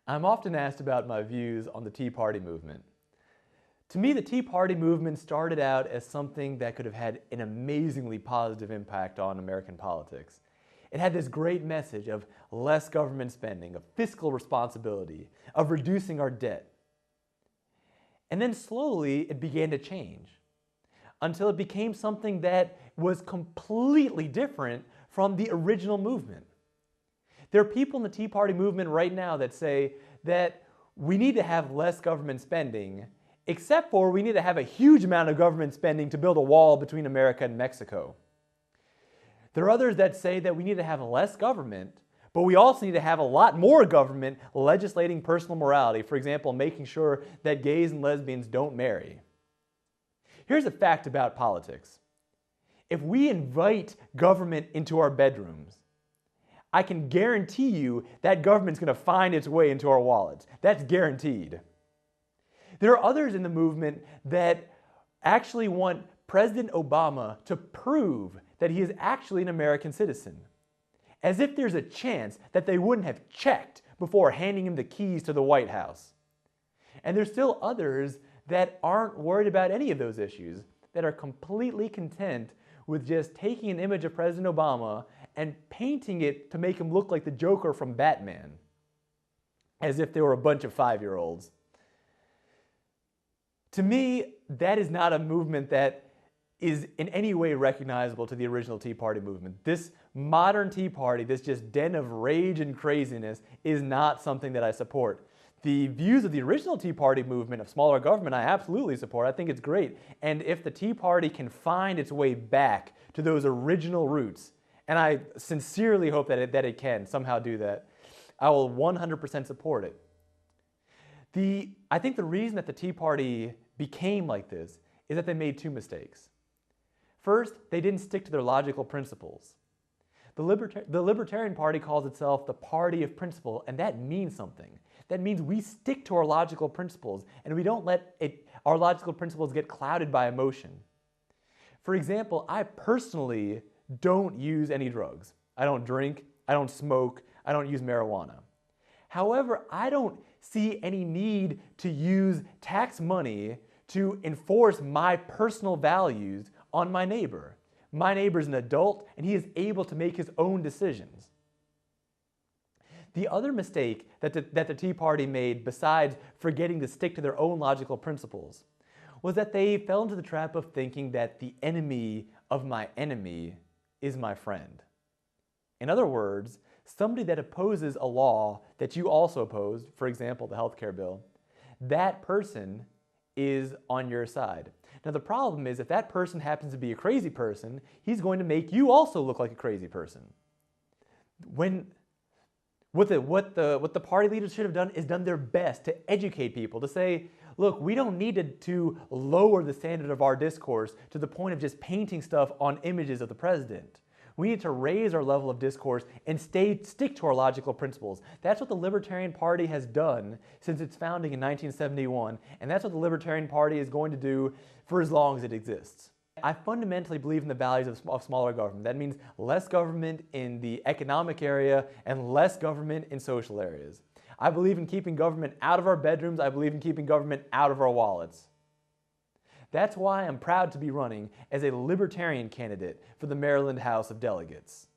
I'm often asked about my views on the Tea Party movement. To me, the Tea Party movement started out as something that could have had an amazingly positive impact on American politics. It had this great message of less government spending, of fiscal responsibility, of reducing our debt. And then slowly it began to change until it became something that was completely different from the original movement. There are people in the Tea Party movement right now that say that we need to have less government spending, except for we need to have a huge amount of government spending to build a wall between America and Mexico. There are others that say that we need to have less government, but we also need to have a lot more government legislating personal morality, for example, making sure that gays and lesbians don't marry. Here's a fact about politics. If we invite government into our bedrooms, I can guarantee you that government's going to find its way into our wallets. That's guaranteed. There are others in the movement that actually want President Obama to prove that he is actually an American citizen, as if there's a chance that they wouldn't have checked before handing him the keys to the White House. And there's still others that aren't worried about any of those issues, that are completely content with just taking an image of President Obama and painting it to make him look like the Joker from Batman, as if they were a bunch of 5-year-olds. To me, that is not a movement that is in any way recognizable to the original Tea Party movement. This modern Tea Party, this just den of rage and craziness, is not something that I support. The views of the original Tea Party movement of smaller government I absolutely support. I think it's great. And if the Tea Party can find its way back to those original roots, and I sincerely hope that it can somehow do that, I will 100% support it. I think the reason that the Tea Party became like this is that they made two mistakes. First, they didn't stick to their logical principles. The Libertarian Party calls itself the party of principle, and that means something. That means we stick to our logical principles, and we don't let our logical principles get clouded by emotion. For example, I personally don't use any drugs. I don't drink, I don't smoke, I don't use marijuana. However, I don't see any need to use tax money to enforce my personal values on my neighbor. My neighbor's an adult and he is able to make his own decisions. The other mistake that the Tea Party made, besides forgetting to stick to their own logical principles, was that they fell into the trap of thinking that the enemy of my enemy is my friend. In other words, somebody that opposes a law that you also opposed, for example, the healthcare bill, that person is on your side. Now the problem is if that person happens to be a crazy person, he's going to make you also look like a crazy person. What the party leaders should have done is done their best to educate people, to say, look, we don't need to lower the standard of our discourse to the point of just painting stuff on images of the president. We need to raise our level of discourse and stick to our logical principles. That's what the Libertarian Party has done since its founding in 1971, and that's what the Libertarian Party is going to do for as long as it exists. I fundamentally believe in the values of smaller government. That means less government in the economic area and less government in social areas. I believe in keeping government out of our bedrooms. I believe in keeping government out of our wallets. That's why I'm proud to be running as a Libertarian candidate for the Maryland House of Delegates.